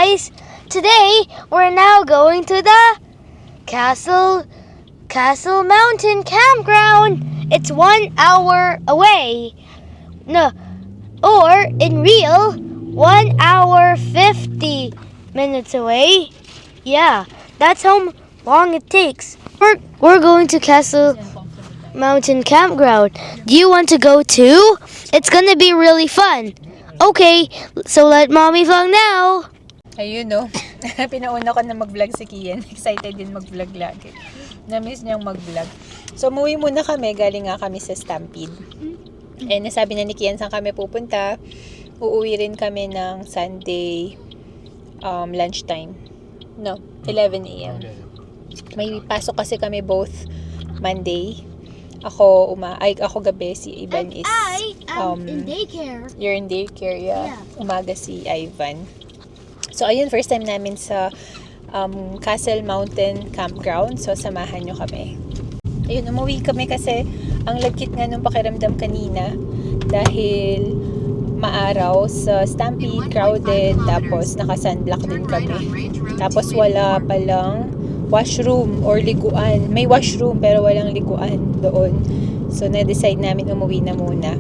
guys! Today we're now going to the Castle Mountain Campground. It's 1 hour away. No, or in real, 1 hour 50 minutes away. Yeah, that's how long it takes. We're going to Castle Mountain Campground. Do you want to go too? It's gonna be really fun. Okay, so let mommy vlog now. Ayun no. Pinauna ko na mag-vlog si Kian. Excited din mag-vlog lagi. Na-miss niyang mag-vlog. So, umuwi muna kami. Galing nga kami sa Stampede. Eh, nasabi na ni Kian saan kami pupunta. Uuwi rin kami ng Sunday lunchtime. No, 11 a.m. May pasok kasi kami both Monday. Ako gabi, si Ivan is in daycare. You're in daycare, yeah. Umaga si Ivan. So ayun, first time namin sa Castle Mountain Campground. So samahan nyo kami. Ayun, umuwi kami kasi ang lagkit nga nung pakiramdam kanina dahil maaraw sa Stampede, crowded, tapos naka-sunblock din kami. Tapos wala palang washroom or liguan. May washroom pero walang liguan doon. So, na-decide namin umuwi na muna.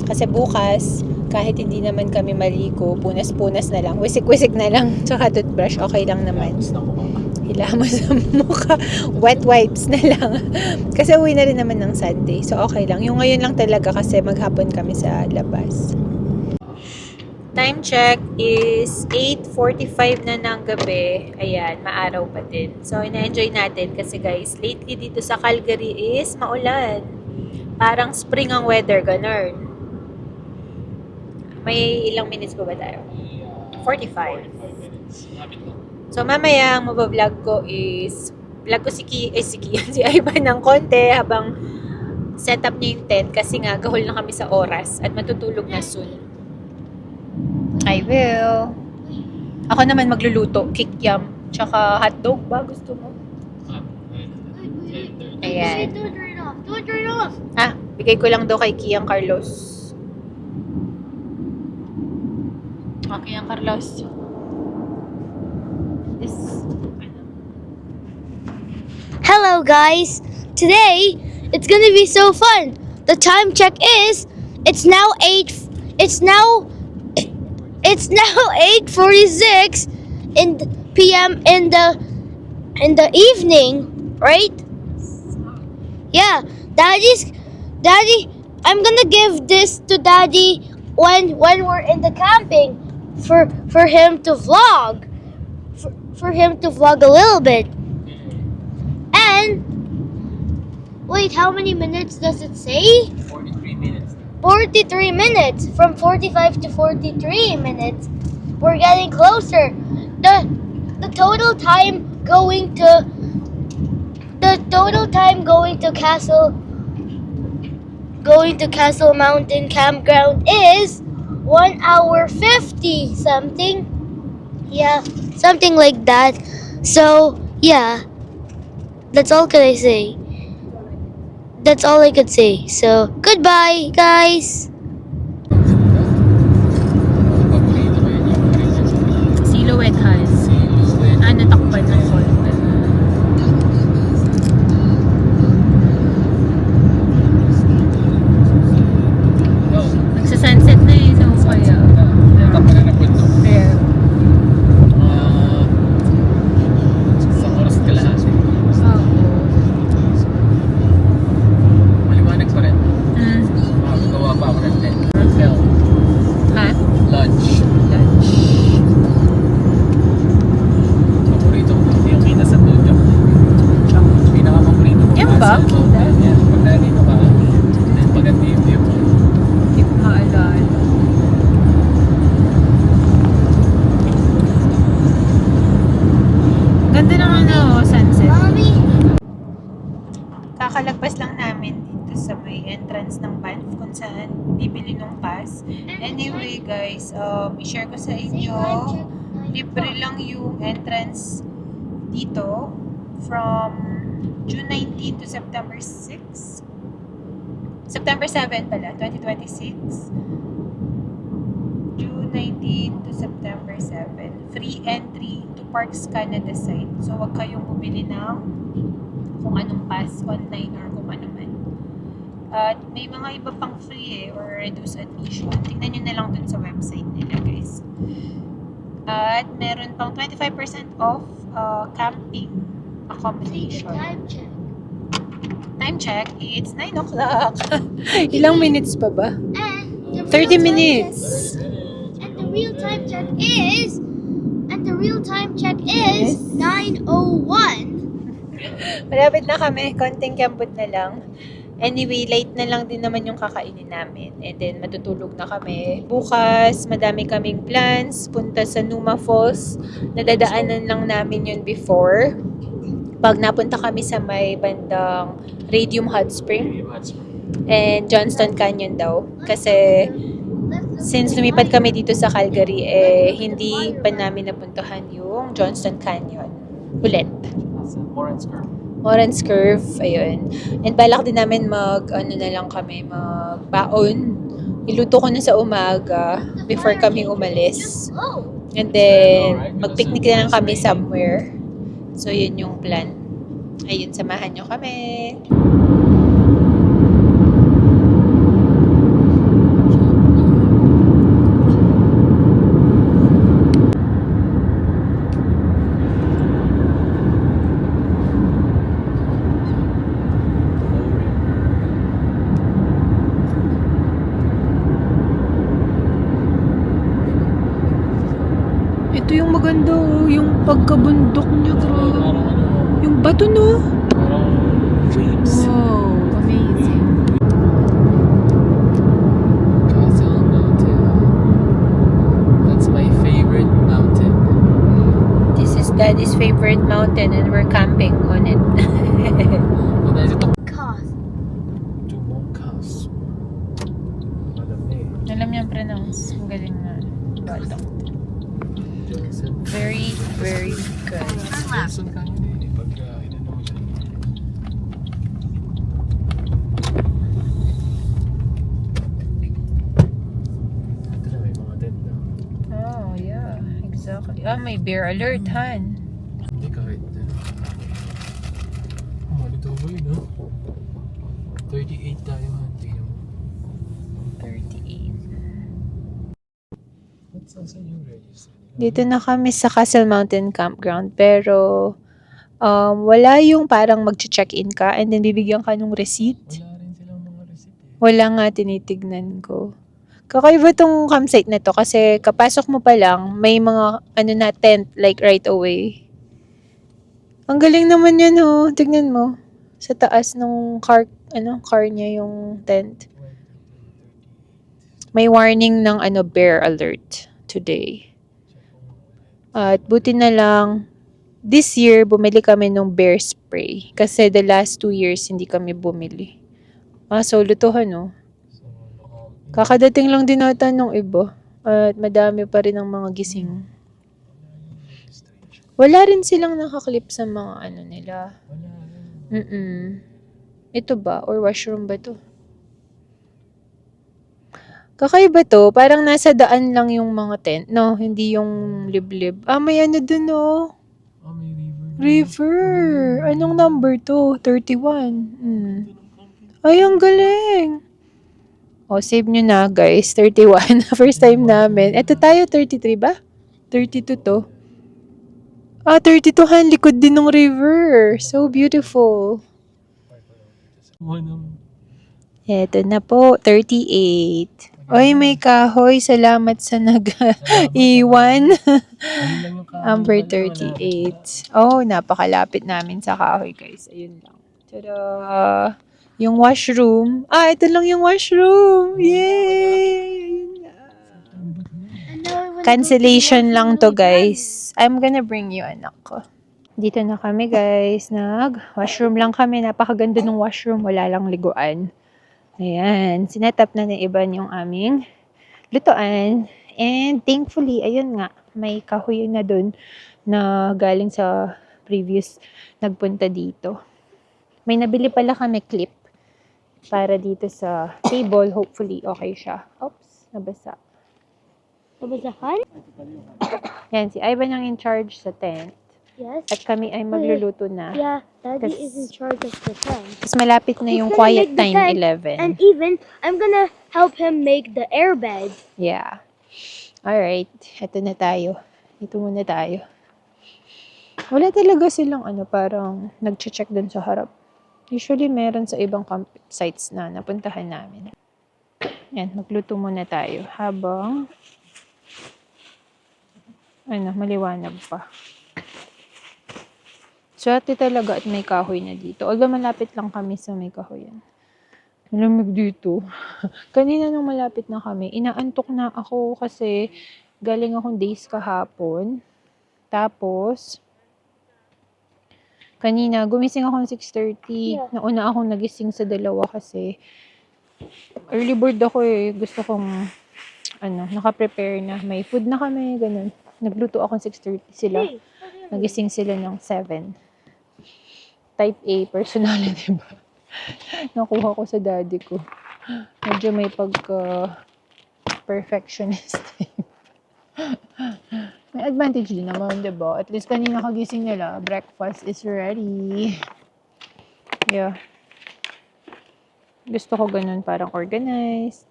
Kasi bukas, kahit hindi naman kami maligo, punas-punas na lang. Wisik-wisik na lang. Tsaka toothbrush, okay lang naman. Hilamos sa mukha. Wet wipes na lang. Kasi uwi na rin naman ng Sunday. So, okay lang. Yung ngayon lang talaga kasi maghapon kami sa labas. Time check is 8:45 na ng gabi. Ayan, maaraw pa din. So, ina-enjoy natin kasi guys, lately dito sa Calgary is maulan. Parang spring ang weather, ganun. May ilang minutes pa ba tayo? 45. So, mamaya ang mabablog ko is vlog ko si Ivan ng konti habang set up niya yung tent kasi nga gahol na kami sa oras at matutulog na soon. I will. Ako naman magluluto. Kikiam. Tsaka hotdog ba? Gusto mo? Ayan. Don't turn it off. Ah, bigay ko lang daw kay Kiang Carlos. Okay, Kiang Carlos. This. Hello guys! Today, it's gonna be so fun. The time check is, it's now 8:46 p.m. in the evening, right? Yeah, Daddy, I'm gonna give this to Daddy when we're in the camping for him to vlog, for him to vlog a little bit. And wait, how many minutes does it say? 43 minutes. 43 minutes. From 45 to 43 minutes. We're getting closer. The total time going to Castle Mountain Campground is 1 hour 50 something. Yeah, something like that. So, yeah. That's all can I say. That's all I could say. So, goodbye, guys. Silhouette has. Natakpan ng konti. Nagsa-sunset na eh. So, kaya. Takpan na po ito. Yeah. Isang oras at kalahati. Maliwanag pa rin. Makakagawa pa ako ng tent. Ha? Lunch. Lunch. Paborito ko. Yung kita sa Tujo. Pinaka-paborito ko. Yan ba? Kita? Yan. Pag nandito ka, paganda yung view. Hindi ko maalala. Ganda ng sunset. Mommy. Kakalagpas lang namin dito sa may entrance ng Banff kung saan bibili ng pass. Anyway guys, i-share ko sa inyo, libre lang yung entrance dito from June 19 to September 6. September 7 pala, 2026. June 19 to September September 7. Free entry to Parks Canada site. So, wag kayong bumili ng kung anong pass online or kung ano man. At may mga iba pang free or reduced admission. Tingnan nyo na lang dun sa website nila, guys. At meron pang 25% off camping accommodation. Time check, it's 9 o'clock. Ilang minutes pa ba? And 30 minutes. And the real time check is 9:01. Malapit na kami. Konting kambot na lang. Anyway, late na lang din naman yung kakainin namin. And then, matutulog na kami. Bukas, madami kaming plans. Punta sa Numa Falls. Nadadaanan lang namin yun before. Pag napunta kami sa may bandang Radium Hot Spring and Johnston Canyon daw. Kasi, since lumipat kami dito sa Calgary, hindi pa namin napuntahan yung Johnston Canyon. Ulit. Orange Curve, ayun. And balak din namin magbaon. Iluto ko na sa umaga before kami umalis. And then, mag-picnic na lang kami somewhere. So, yun yung plan. Ayun, samahan nyo kami. Ito yung maganda, yung pagkabundok niya, grabe. Yung bato, no? Wow, amazing. Castle Mountain. That's my favorite mountain. This is Daddy's favorite mountain and we're camping on it. Cost. Alam niya pronounce. Ang galing na. Bata. Very, very good. Johnson Canyon eh. Pag inano mo siya. Ito na may mga tent na. Oh, yeah. Exactly. May bear alert, Han. Hindi kahit Manitoba yun, no? 38 tayo, hanti mo. 38. Saan yung register? Dito na kami sa Castle Mountain Campground. Pero, wala yung parang mag-check-in ka and then bibigyan ka ng receipt. Wala rin silang mga receipt eh. Wala nga, tinitignan ko. Kakaiba tong campsite na to kasi kapasok mo pa lang, may mga na tent like right away. Ang galing naman yan, oh. Tignan mo. Sa taas ng car niya yung tent. May warning ng bear alert today. At buti na lang, this year, bumili kami ng bear spray. Kasi the last 2 years, hindi kami bumili. So, lutuhan, no? Kakadating lang din natin ng iba. At madami pa rin ang mga gising. Wala rin silang nakaklip sa mga nila. Ito ba? Or washroom ba to? Kakaiba to. Parang nasa daan lang yung mga tent. No, hindi yung liblib. May dun, no? May river. River. Anong number to? 31. Ay, ang galing. Save nyo na, guys. 31. First time namin. Ito tayo, 33 ba? 32 to. 32 han. Likod din ng river. So beautiful. Ito na po, 38. Oy, may kahoy. Salamat sa nag-iwan. Number 38. Napakalapit namin sa kahoy, guys. Ayun lang. Tada! Yung washroom. Ito lang yung washroom. Yay! Cancellation lang to, guys. I'm gonna bring you, anak ko. Dito na kami, guys. Washroom lang kami. Napakaganda ng washroom. Wala lang liguan. Ayan. Sinetap na ng iba yung aming lutuan. And thankfully, ayun nga, may kahoy na dun na galing sa previous nagpunta dito. May nabili pala kami clip para dito sa table. Hopefully, okay siya. Oops, nabasa. It was a hunt? Yan, si Ivan ang in charge sa tent. Yes. At kami ay magluluto na. Yeah, Daddy Kas- is in charge of the tent. Tapos malapit na He's yung gonna quiet make the time tent, 11. And even, I'm gonna help him make the airbed. Yeah. Alright. Eto na tayo. Dito muna tayo. Wala talaga silang parang nag-check dun sa harap. Usually meron sa ibang campsites na napuntahan namin. Yan, magluto muna tayo. Habang maliwanag pa. Swerte talaga at may kahoy na dito. Although malapit lang kami sa may kahoyan. Malamig dito. Kanina nung malapit na kami, inaantok na ako kasi galing akong days kahapon. Tapos, kanina, gumising ako ng 6:30. Yeah. Nauna akong nagising sa 2 kasi early bird ako eh. Gusto kong, naka-prepare na. May food na kami, ganun. Nagluto ako ng 6:30 sila. Hey, Nagising sila ng 7. Type A personality ba? Nakuha ko sa daddy ko. Medyo may pagka-perfectionist. May advantage din naman, diba? At least kanina kagising nila, breakfast is ready. Yeah. Gusto ko ganun, parang organized.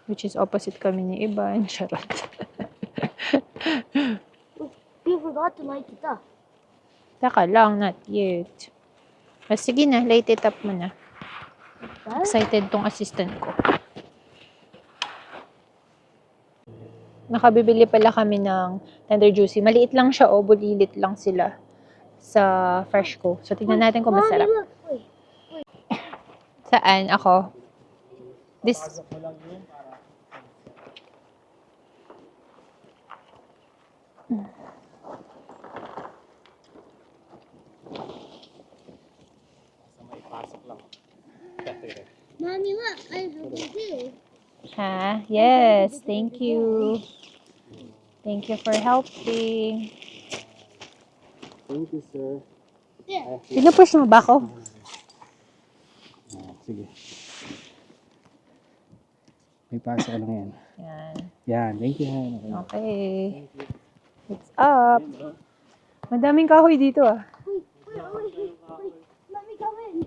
Which is opposite kami ni Iban. Charot. you forgot to light it up. Taka lang, not yet. Sige na, light it up mo na. Huh? Excited tong assistant ko. Nakabibili pala kami ng Tender Juicy. Maliit lang siya, bulilit lang sila sa Freshco. So, tignan natin kung masarap. Mommy, look. Wait. Saan? Ako? This... Mommy, look. I have a too. Ha? Yes. Thank you. Thank you for helping. Thank you, sir. Yeah. Pinupush mo ba ako? Sige. May pasok ka lang yan. Yan. Yan, thank you. Okay. What's up? Madaming kahoy dito ah. Wait. Let me come in.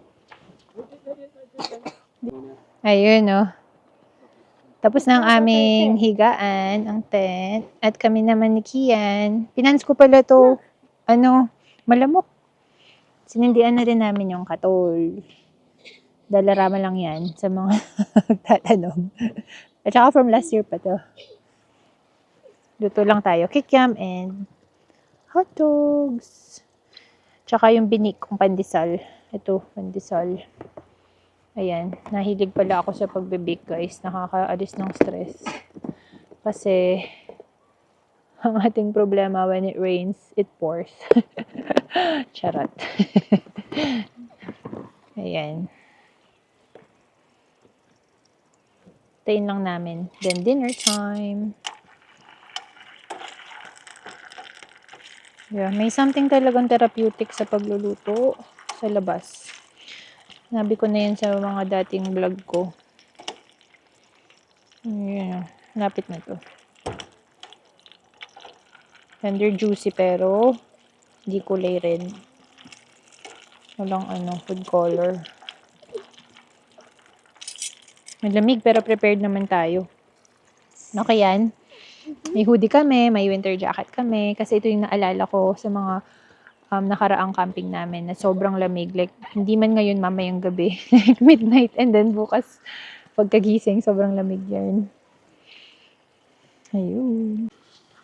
Ayun oh. Tapos na ang aming higaan, ang tent. At kami naman ni Kian. Pinans ko pala to, malamok. Sinindihan na rin namin yung katol. Dalarama lang yan sa mga nagtatanong. At saka from last year pa to. Luto lang tayo. Kikiam and hot dogs. Tsaka yung binik kong pandesal. Ito, pandesal. Ayan, nahilig pala ako sa pagbe-bake guys. Nakakaalis ng stress. Kasi, ang ating problema when it rains, it pours. Charot. Ayan. Tayin lang namin. Then, dinner time. Yeah, may something talagang therapeutic sa pagluluto sa labas. Nabi ko na yan sa mga dating vlog ko. Ayan. Lapit na to. Tender juicy pero di kulay red. Walang food color. Malamig pero prepared naman tayo. Okay yan. May hoodie kami, may winter jacket kami. Kasi ito yung naalala ko sa mga nakaraang camping namin na sobrang lamig. Like, hindi man ngayon mamayang gabi. Like, midnight. And then bukas, pagkagising, sobrang lamig yan. Ayun.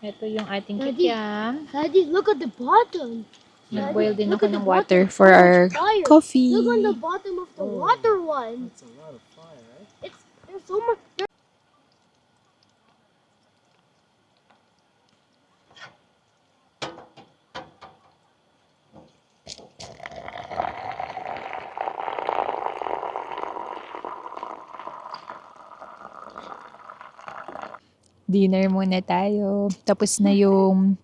Ito yung ating kikiam. Daddy, look at the bottom. Nag-boil din Look ako at the ng water bottom. for How much our fire. coffee. Look on the bottom of the water one. That's a lot of fire, right? There's so much. Dinner muna tayo. Tapos na yung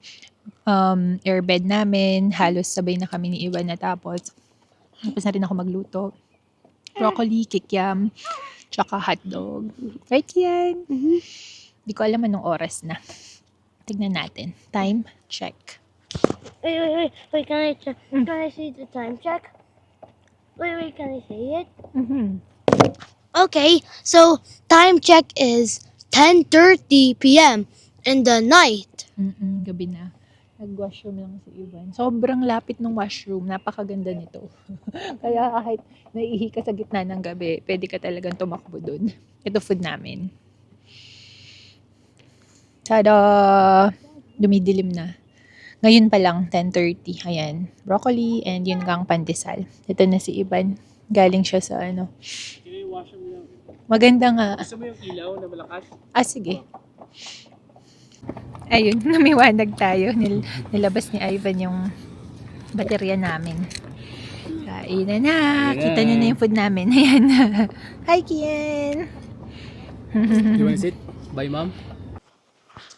airbed namin. Halos sabay na kami ni Iwan natapos. Tapos na rin ako magluto. Broccoli, kikiam, tsaka hotdog. Right yan? Di ko alam anong oras na. Tignan natin. Time check. Wait, can I check? Can I see the time check? Wait, can I see it? Mhm. Okay, so time check is 10:30 p.m. in the night. Gabi na. Nag-washroom lang si Ivan. Sobrang lapit ng washroom. Napakaganda nito. Kaya kahit naihi ka sa gitna ng gabi, pwede ka talagang tumakbo dun. Ito food namin. Tada! Dumidilim na. Ngayon pa lang, 10:30. Ayan. Broccoli and yun kang pandesal. Ito na si Ivan. Galing siya sa ano. Maganda nga. Gusto mo yung ilaw na malakas? Sige. Ayun, lumiwanag tayo. Nilabas ni Ivan yung baterya namin. Kain na. Kita nyo na yung food namin. Ayan na. Hi, Kian! You wanna sit? Bye, mom?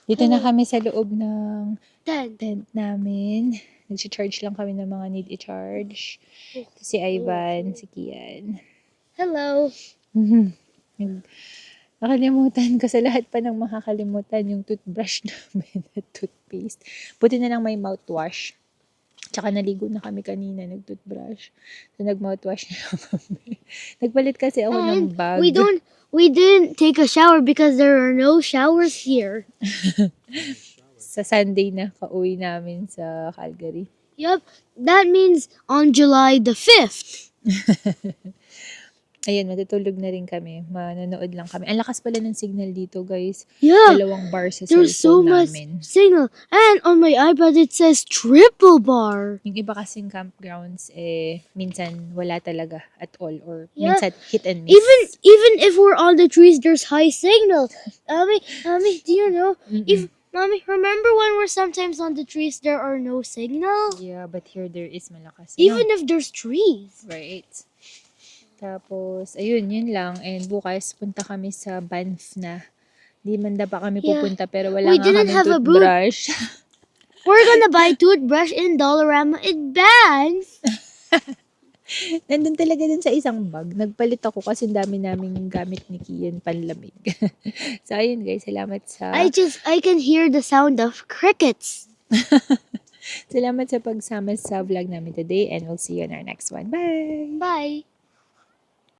Dito na kami sa loob ng 10. tent namin. Nag-charge lang kami ng mga need i-charge. Si Ivan, si Kian. Hello. Nakalimutan ko sa lahat pa ng makakalimutan yung toothbrush namin at toothpaste. Buti na lang may mouthwash. Tsaka naligo na kami kanina, nag-toothbrush. So, nag-mouthwash na lang kami. Nagpalit kasi ako ng bag. We didn't take a shower because there are no showers here. Sa Sunday na kauwi namin sa Calgary. Yup, that means on July the 5th. Ayun, matutulog na rin kami. Manonood lang kami. Ang lakas pala ng signal dito, guys. Yeah, 2 bar sa there's so cellphone much namin. signal. And on my iPad it says triple bar. Yung iba kasing campgrounds, minsan wala talaga at all. Or Yeah. minsan hit and miss. Even if we're on the trees, there's high signal. Mommy, do you know? Mommy, remember when we're sometimes on the trees, there are no signal? Yeah, but here there is malakas. Even if there's trees. Right. Tapos, ayun, yun lang. And bukas, punta kami sa Banff na. Di man pa kami Yeah. pupunta, pero wala We nga didn't kami have a booth. toothbrush. We're gonna buy toothbrush in Dollarama in Banff. Nandun talaga dun sa isang bag. Nagpalit ako kasi dami naming gamit ni Kian panlamig. So, ayun guys, salamat sa... I can hear the sound of crickets. Salamat sa pagsama sa vlog namin today and we'll see you on our next one. Bye! Bye.